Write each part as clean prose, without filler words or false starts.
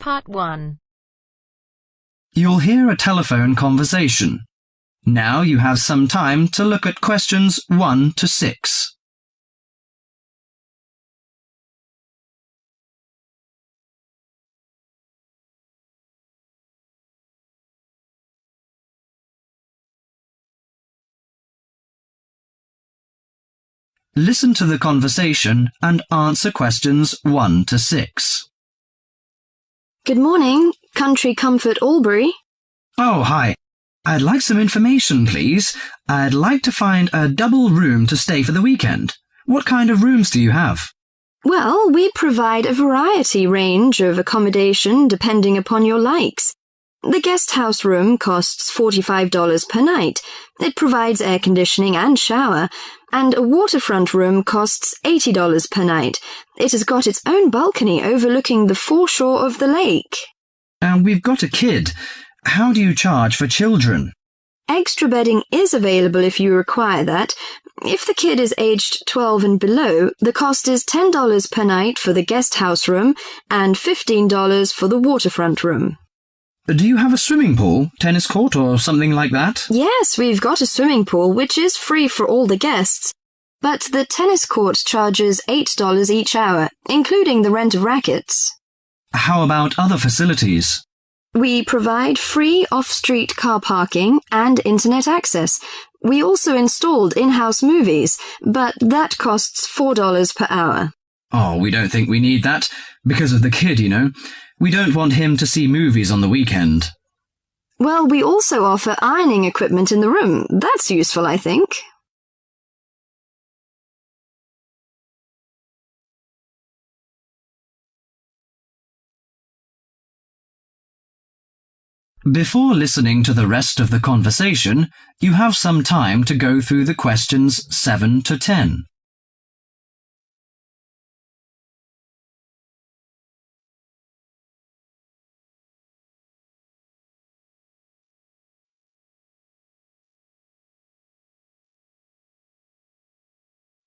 Part 1. You'll hear a telephone conversation. Now you have some time to look at questions 1 to 6. Listen to the conversation and answer questions 1 to 6. Good morning, Country Comfort Albury. Oh, hi. I'd like some information, please. I'd like to find a double room to stay for the weekend. What kind of rooms do you have? Well, we provide a variety range of accommodation depending upon your likes. The guest house room costs $45 per night. It provides air conditioning and shower, and a waterfront room costs $80 per night. It has got its own balcony overlooking the foreshore of the lake. And we've got a kid. How do you charge for children? Extra bedding is available if you require that. If the kid is aged 12 and below, the cost is $10 per night for the guest house room and $15 for the waterfront room. Do you have a swimming pool, tennis court or something like that? Yes, we've got a swimming pool, which is free for all the guests. But the tennis court charges $8 each hour, including the rent of rackets. How about other facilities? We provide free off-street car parking and internet access. We also installed in-house movies, but that costs $4 per hour. Oh, we don't think we need that. Because of the kid, you know. We don't want him to see movies on the weekend. Well, we also offer ironing equipment in the room. That's useful, I think. Before listening to the rest of the conversation, you have some time to go through the questions 7 to 10.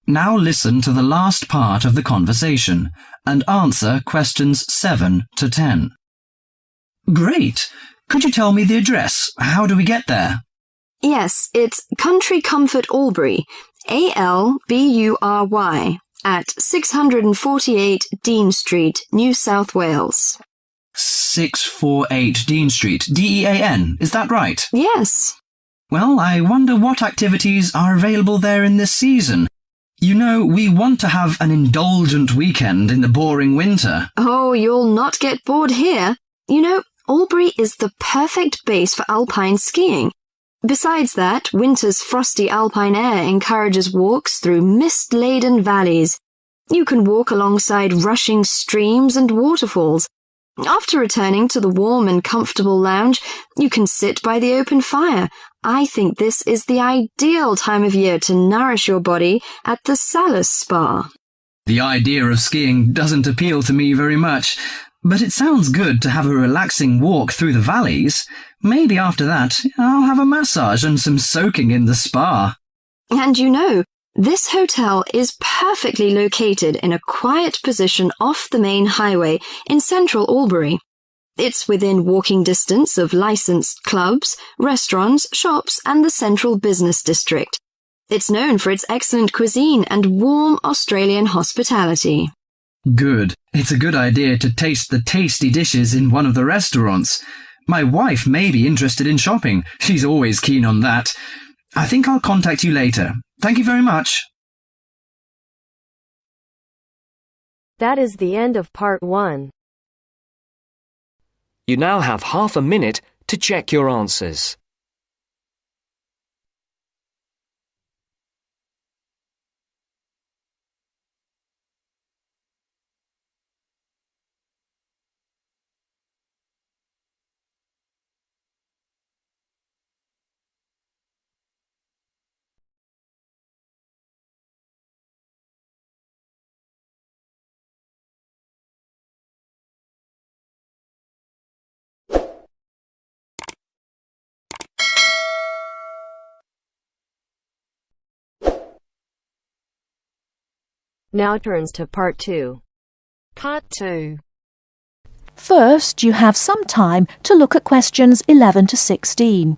Now listen to the last part of the conversation and answer questions 7 to 10. Great! Could you tell me the address? How do we get there? Yes, it's Country Comfort Albury, Albury, at 648 Dean Street, New South Wales. 648 Dean Street, Dean, is that right? Yes. Well, I wonder what activities are available there in this season. You know, we want to have an indulgent weekend in the boring winter. Oh, you'll not get bored here. You know, Albury is the perfect base for alpine skiing. Besides that, winter's frosty alpine air encourages walks through mist-laden valleys. You can walk alongside rushing streams and waterfalls. After returning to the warm and comfortable lounge, you can sit by the open fire. I think this is the ideal time of year to nourish your body at the Salus Spa. The idea of skiing doesn't appeal to me very much, but it sounds good to have a relaxing walk through the valleys. Maybe after that, I'll have a massage and some soaking in the spa. And you know, this hotel is perfectly located in a quiet position off the main highway in central Albury. It's within walking distance of licensed clubs, restaurants, shops, and the central business district. It's known for its excellent cuisine and warm Australian hospitality. Good. It's a good idea to taste the tasty dishes in one of the restaurants. My wife may be interested in shopping. She's always keen on that. I think I'll contact you later. Thank you very much. That is the end of part 1. You now have half a minute to check your answers. Now turns to part 2. Part 2. First, you have some time to look at questions 11 to 16.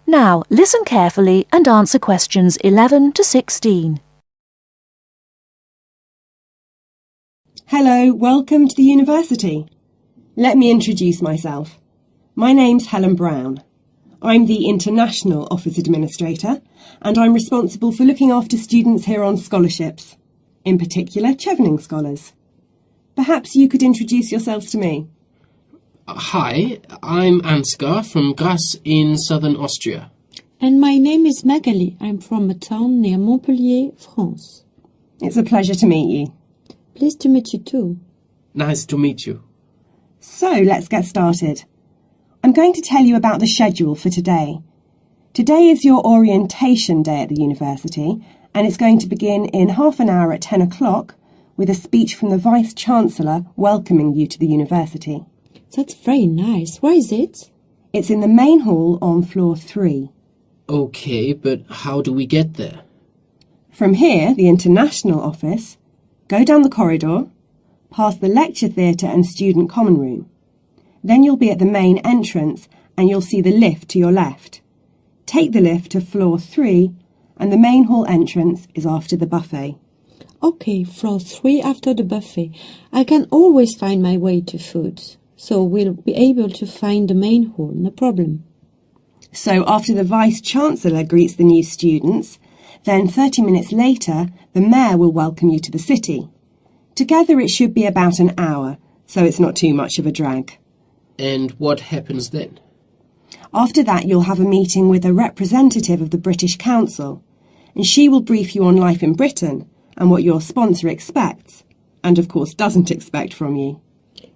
Now, listen carefully and answer questions 11 to 16. Hello, welcome to the university. Let me introduce myself. My name's Helen Brown. I'm the International Office Administrator and I'm responsible for looking after students here on scholarships, in particular Chevening scholars. Perhaps you could introduce yourselves to me. Hi, I'm Ansgar from Grasse in southern Austria. And my name is Magali. I'm from a town near Montpellier, France. It's a pleasure to meet you. Pleased to meet you too. Nice to meet you. So, let's get started. I'm going to tell you about the schedule for today. Today is your orientation day at the university, and it's going to begin in half an hour at 10 o'clock with a speech from the Vice-Chancellor welcoming you to the university. That's very nice. Where is it? It's in the main hall on floor 3. Okay, but how do we get there? From here, the International Office, go down the corridor, past the lecture theatre and student common room. Then you'll be at the main entrance and you'll see the lift to your left. Take the lift to floor 3 and the main hall entrance is after the buffet. Okay, floor 3 after the buffet. I can always find my way to food. So we'll be able to find the main hall, no problem. So after the Vice-Chancellor greets the new students, then 30 minutes later, the Mayor will welcome you to the city. Together it should be about an hour, so it's not too much of a drag. And what happens then? After that, you'll have a meeting with a representative of the British Council, and she will brief you on life in Britain and what your sponsor expects, and of course doesn't expect from you.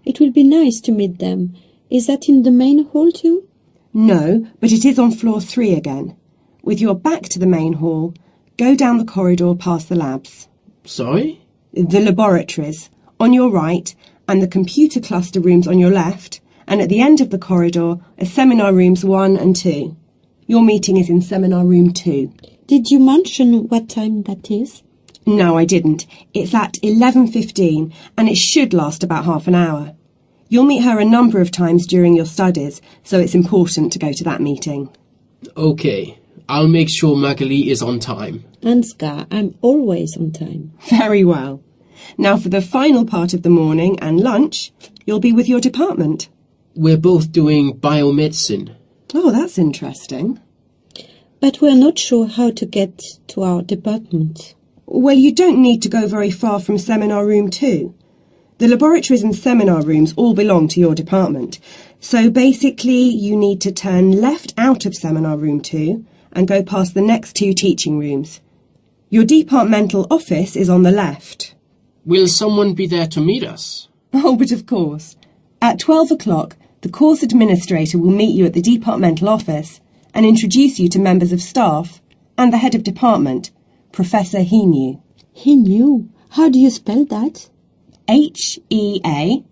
It will be nice to meet them. Is that in the main hall too? No, but it is on floor 3 again. With your back to the main hall, go down the corridor past the labs. Sorry? The laboratories, on your right, and the computer cluster rooms on your left, and at the end of the corridor are seminar rooms 1 and 2. Your meeting is in seminar room 2. Did you mention what time that is? No, I didn't. It's at 11:15 and it should last about half an hour. You'll meet her a number of times during your studies, so it's important to go to that meeting. Okay, I'll make sure Magali is on time. Ansgar, I'm always on time. Very well. Now for the final part of the morning and lunch, you'll be with your department. We're both doing biomedicine. Oh, that's interesting. But we're not sure how to get to our department. Well, you don't need to go very far from seminar room 2. The laboratories and seminar rooms all belong to your department. So basically, you need to turn left out of seminar room 2 and go past the next 2 teaching rooms. Your departmental office is on the left. Will someone be there to meet us? Oh, but of course. At 12 o'clock, the course administrator will meet you at the departmental office and introduce you to members of staff and the head of department, Professor Heanue. Heanue? How do you spell that? Heanue.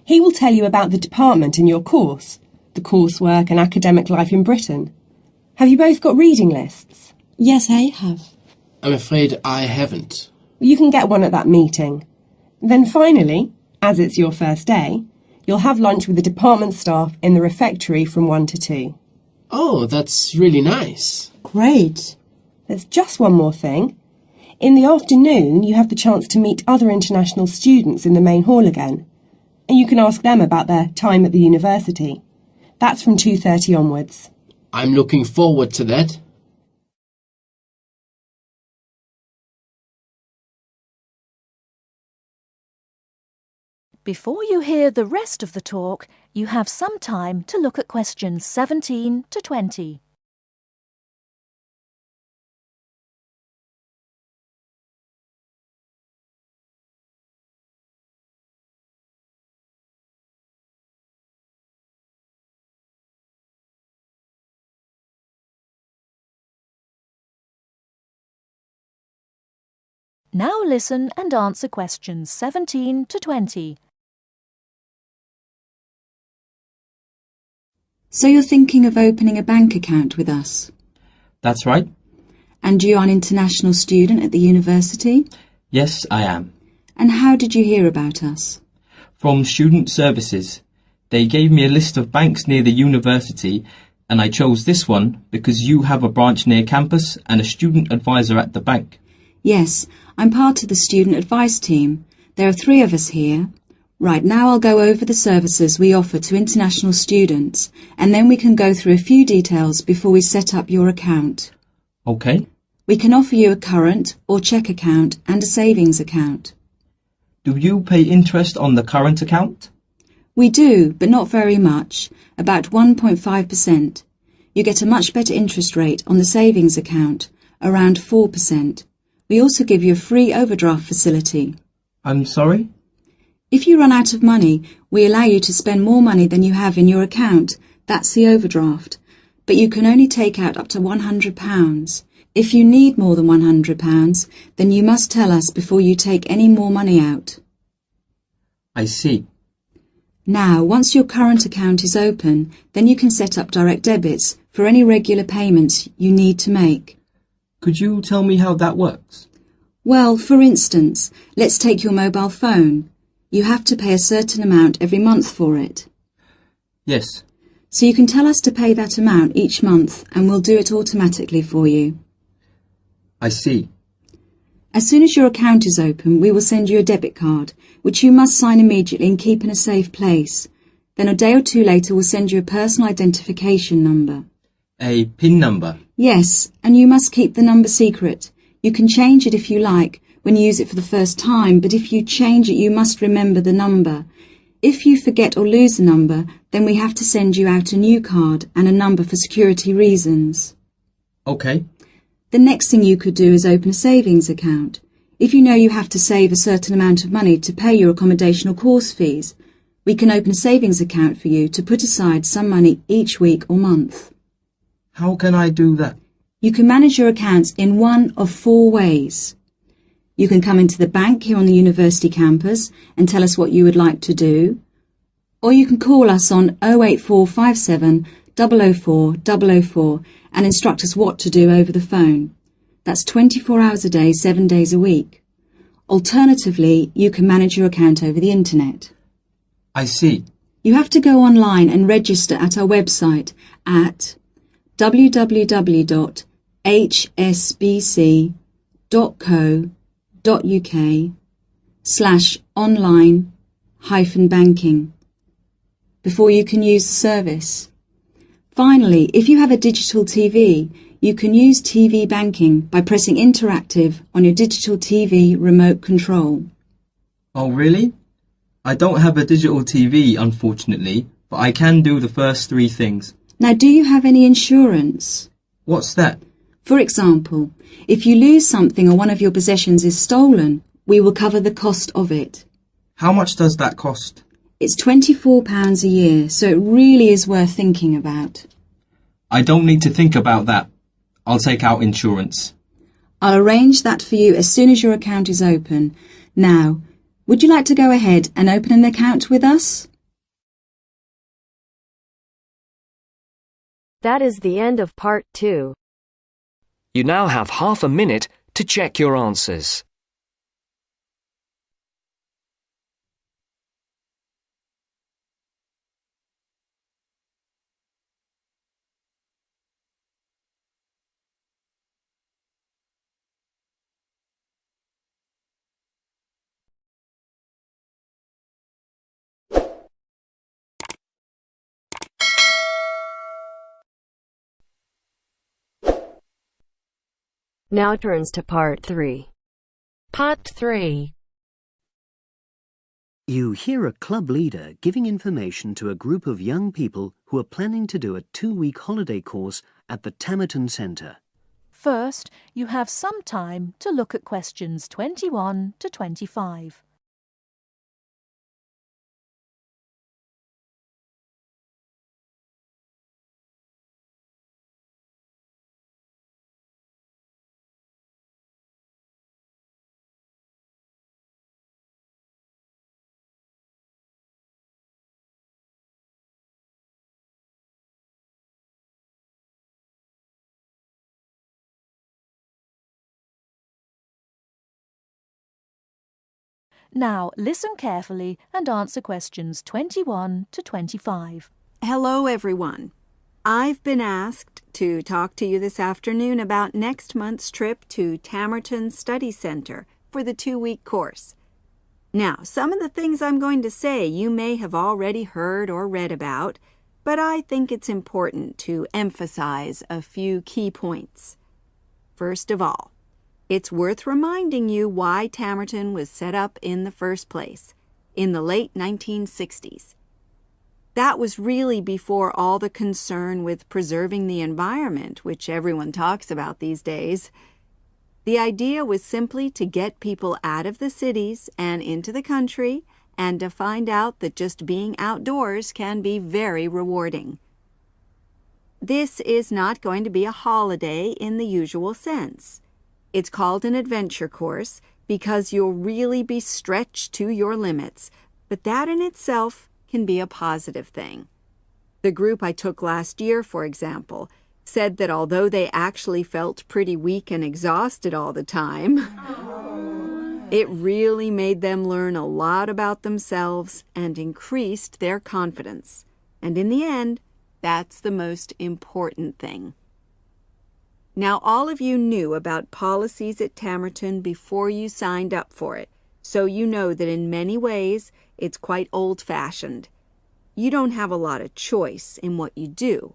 He will tell you about the department and your course, the coursework and academic life in Britain. Have you both got reading lists? Yes, I have. I'm afraid I haven't. You can get one at that meeting. Then finally, as it's your first day, you'll have lunch with the department staff in the refectory from 1 to 2. Oh, that's really nice. Great. There's just one more thing. In the afternoon, you have the chance to meet other international students in the main hall again. And you can ask them about their time at the university. That's from 2:30 onwards. I'm looking forward to that. Before you hear the rest of the talk, you have some time to look at questions 17 to 20. Now listen and answer questions 17 to 20. So you're thinking of opening a bank account with us? That's right. And you are an international student at the university? Yes, I am. And how did you hear about us? From Student Services. They gave me a list of banks near the university, and I chose this one because you have a branch near campus and a student advisor at the bank. Yes, I'm part of the student advice team. There are 3 of us here. Right, now I'll go over the services we offer to international students, and then we can go through a few details before we set up your account. Okay. We can offer you a current or cheque account and a savings account. Do you pay interest on the current account? We do, but not very much, about 1.5%. You get a much better interest rate on the savings account, around 4%. We also give you a free overdraft facility. I'm sorry? If you run out of money, we allow you to spend more money than you have in your account. That's the overdraft. But you can only take out up to £100. If you need more than £100, then you must tell us before you take any more money out. I see. Now, once your current account is open, then you can set up direct debits for any regular payments you need to make. Could you tell me how that works? Well, for instance, let's take your mobile phone. You have to pay a certain amount every month for it. Yes. So you can tell us to pay that amount each month and we'll do it automatically for you. I see. As soon as your account is open, we will send you a debit card, which you must sign immediately and keep in a safe place. Then a day or 2 later, we'll send you a personal identification number. A PIN number? Yes, and you must keep the number secret. You can change it if you like when you use it for the first time, but if you change it, you must remember the number. If you forget or lose the number, then we have to send you out a new card and a number for security reasons. Okay. The next thing you could do is open a savings account. If you know you have to save a certain amount of money to pay your accommodation or course fees, we can open a savings account for you to put aside some money each week or month. How can I do that? You can manage your accounts in one of 4 ways. You can come into the bank here on the university campus and tell us what you would like to do, or you can call us on 08457 004 004 and instruct us what to do over the phone. That's 24 hours a day, 7 days a week. Alternatively, you can manage your account over the internet. I see. You have to go online and register at our website at www.hsbc.co.uk/online-banking before you can use the service. Finally, if you have a digital TV, you can use TV banking by pressing interactive on your digital TV remote control. Oh, really? I don't have a digital TV, unfortunately, but I can do the first 3 things. Now, do you have any insurance? What's that? For example, if you lose something or one of your possessions is stolen, we will cover the cost of it. How much does that cost? It's £24 a year, so it really is worth thinking about. I don't need to think about that. I'll take out insurance. I'll arrange that for you as soon as your account is open. Now, would you like to go ahead and open an account with us? That is the end of part 2. You now have half a minute to check your answers. Now turns to part 3. Part 3. You hear a club leader giving information to a group of young people who are planning to do a 2-week holiday course at the Tamerton Centre. First, you have some time to look at questions 21 to 25. Now listen carefully and answer questions 21 to 25. Hello, everyone. I've been asked to talk to you this afternoon about next month's trip to Tamerton Study Center for the 2-week course. Now, some of the things I'm going to say you may have already heard or read about, but I think it's important to emphasize a few key points. First of all, it's worth reminding you why Tamerton was set up in the first place, in the late 1960s. That was really before all the concern with preserving the environment, which everyone talks about these days. The idea was simply to get people out of the cities and into the country and to find out that just being outdoors can be very rewarding. This is not going to be a holiday in the usual sense. It's called an adventure course because you'll really be stretched to your limits, but that in itself can be a positive thing. The group I took last year, for example, said that although they actually felt pretty weak and exhausted all the time, it really made them learn a lot about themselves and increased their confidence. And in the end, that's the most important thing. Now, all of you knew about policies at Tamerton before you signed up for it, so you know that in many ways it's quite old-fashioned. You don't have a lot of choice in what you do.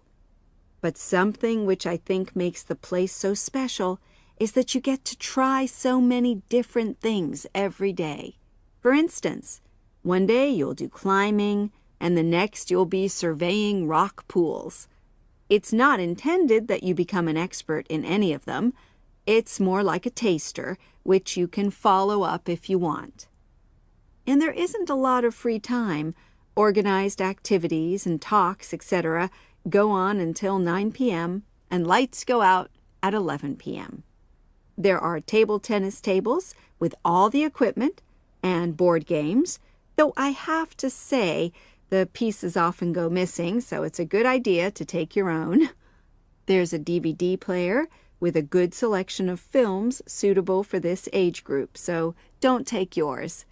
But something which I think makes the place so special is that you get to try so many different things every day. For instance, one day you'll do climbing, and the next you'll be surveying rock pools. It's not intended that you become an expert in any of them. It's more like a taster, which you can follow up if you want. And there isn't a lot of free time. Organized activities and talks, etc., go on until 9 p.m., and lights go out at 11 p.m. There are table tennis tables with all the equipment and board games, though I have to say the pieces often go missing, so it's a good idea to take your own. There's a DVD player with a good selection of films suitable for this age group, so don't take yours.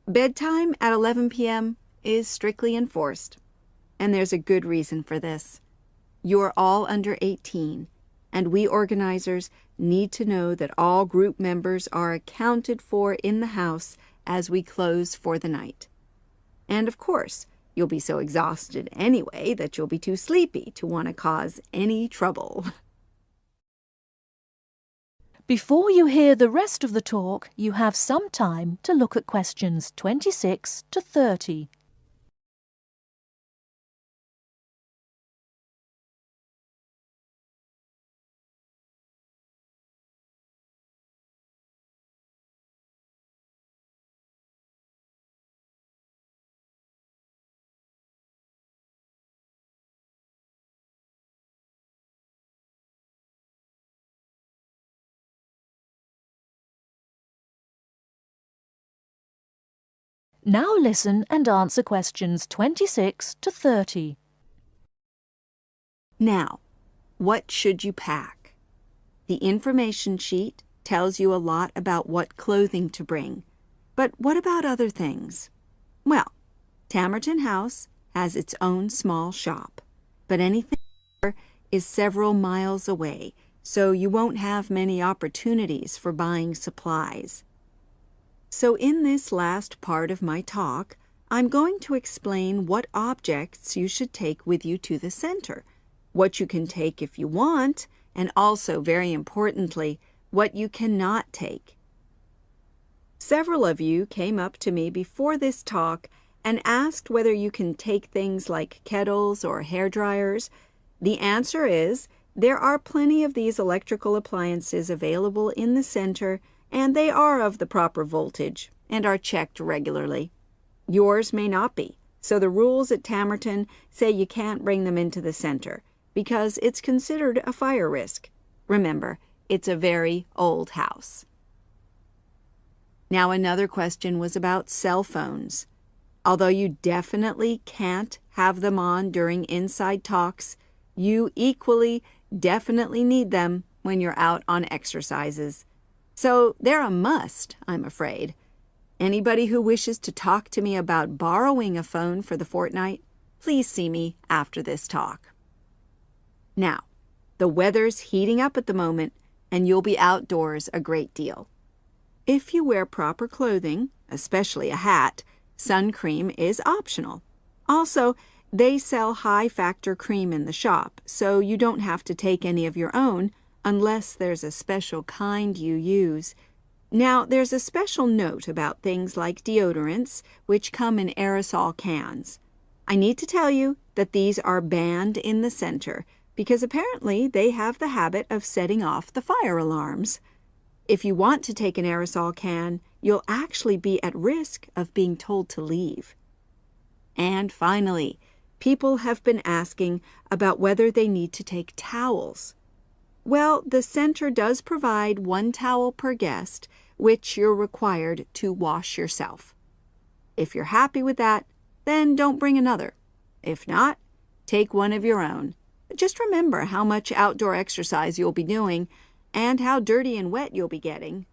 Bedtime at 11 p.m. is strictly enforced, and there's a good reason for this. You're all under 18, and we organizers need to know that all group members are accounted for in the house as we close for the night. And of course, you'll be so exhausted anyway that you'll be too sleepy to want to cause any trouble. Before you hear the rest of the talk, you have some time to look at questions 26 to 30. Now listen and answer questions 26 to 30. Now, what should you pack? The information sheet tells you a lot about what clothing to bring. But what about other things? Well, Tamerton House has its own small shop, but anything there is several miles away, so you won't have many opportunities for buying supplies. So in this last part of my talk, I'm going to explain what objects you should take with you to the center, what you can take if you want, and also, very importantly, what you cannot take. Several of you came up to me before this talk and asked whether you can take things like kettles or hair dryers. The answer is there are plenty of these electrical appliances available in the center, and they are of the proper voltage and are checked regularly. Yours may not be, so the rules at Tamerton say you can't bring them into the center because it's considered a fire risk. Remember, it's a very old house. Now, another question was about cell phones. Although you definitely can't have them on during inside talks, you equally definitely need them when you're out on exercises. So they're a must, I'm afraid. Anybody who wishes to talk to me about borrowing a phone for the fortnight, please see me after this talk. Now, the weather's heating up at the moment, and you'll be outdoors a great deal. If you wear proper clothing, especially a hat, sun cream is optional. Also, they sell high-factor cream in the shop, so you don't have to take any of your own unless there's a special kind you use. Now, there's a special note about things like deodorants, which come in aerosol cans. I need to tell you that these are banned in the center because apparently they have the habit of setting off the fire alarms. If you want to take an aerosol can, you'll actually be at risk of being told to leave. And finally, people have been asking about whether they need to take towels. Well, the center does provide 1 towel per guest, which you're required to wash yourself. If you're happy with that, then don't bring another. If not, take one of your own. Just remember how much outdoor exercise you'll be doing and how dirty and wet you'll be getting.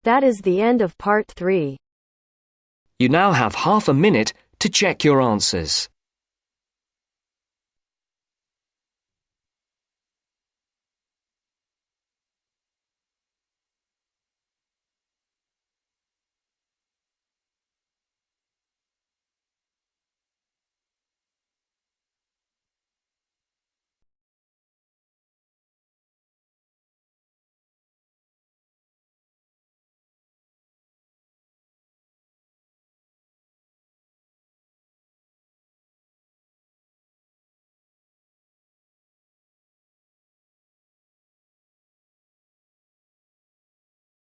That is the end of part 3. You now have half a minute to check your answers.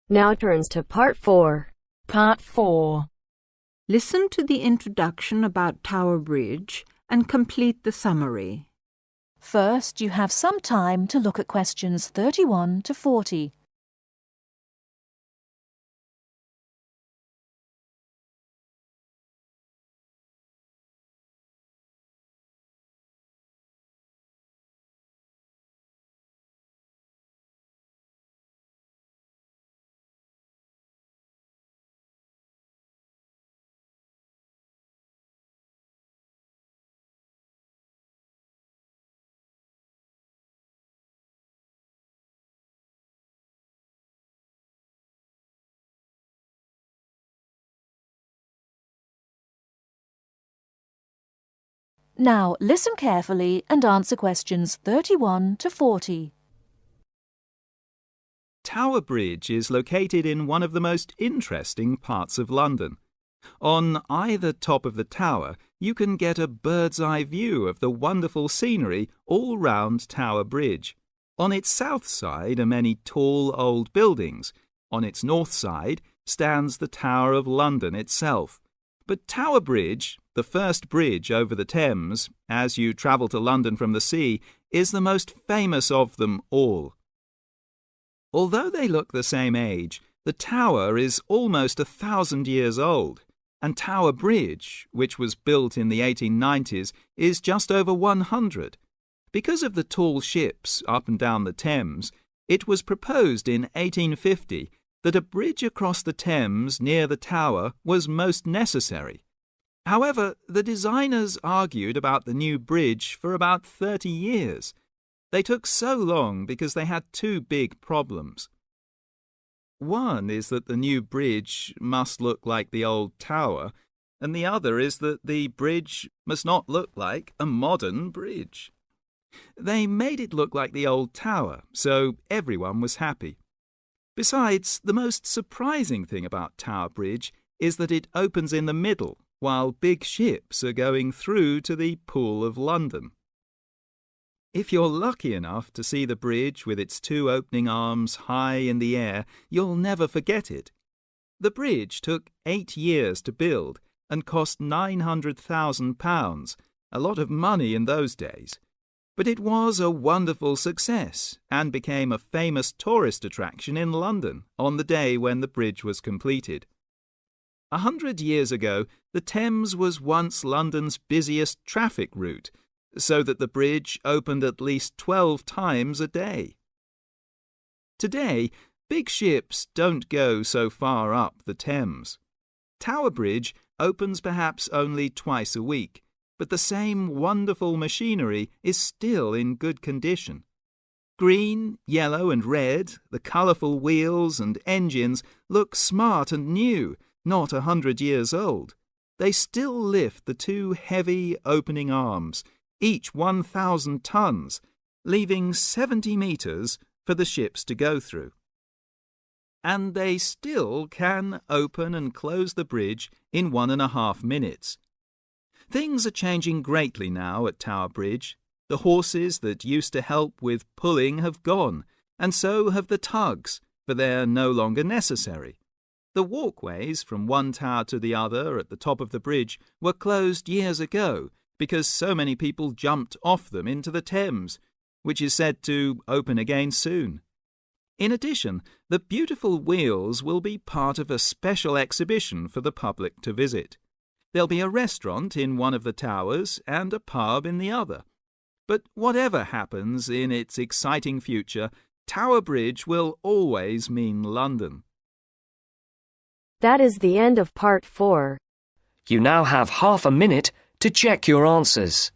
Now turns to part 4. Part 4. Listen to the introduction about Tower Bridge and complete the summary. First, you have some time to look at questions 31 to 40. Now listen carefully and answer questions 31 to 40. Tower Bridge is located in one of the most interesting parts of London. On either top of the tower, you can get a bird's-eye view of the wonderful scenery all round Tower Bridge. On its south side are many tall old buildings. On its north side stands the Tower of London itself. But Tower Bridge, the first bridge over the Thames, as you travel to London from the sea, is the most famous of them all. Although they look the same age, the tower is almost 1,000 years old, and Tower Bridge, which was built in the 1890s, is just over 100. Because of the tall ships up and down the Thames, it was proposed in 1850 that a bridge across the Thames near the tower was most necessary. However, the designers argued about the new bridge for about 30 years. They took so long because they had 2 big problems. One is that the new bridge must look like the old tower, and the other is that the bridge must not look like a modern bridge. They made it look like the old tower, so everyone was happy. Besides, the most surprising thing about Tower Bridge is that it opens in the middle, while big ships are going through to the Pool of London. If you're lucky enough to see the bridge with its 2 opening arms high in the air, you'll never forget it. The bridge took 8 years to build and cost £900,000, a lot of money in those days. But it was a wonderful success and became a famous tourist attraction in London on the day when the bridge was completed. 100 years ago, the Thames was once London's busiest traffic route, so that the bridge opened at least 12 times a day. Today, Big ships don't go so far up the Thames. Tower Bridge opens perhaps only twice a week, but the same wonderful machinery is still in good condition. Green, yellow and red, the colourful wheels and engines look smart and new, not 100 years old. They still lift the two heavy opening arms, each 1,000 tons, leaving 70 metres for the ships to go through. And they still can open and close the bridge in 1.5 minutes. Things are changing greatly now at Tower Bridge. The horses that used to help with pulling have gone, and so have the tugs, for they're no longer necessary. The walkways from one tower to the other at the top of the bridge were closed years ago because so many people jumped off them into the Thames, which is said to open again soon. In addition, the beautiful wheels will be part of a special exhibition for the public to visit. There'll be a restaurant in one of the towers and a pub in the other. But whatever happens in its exciting future, Tower Bridge will always mean London. That is the end of part 4. You now have half a minute to check your answers.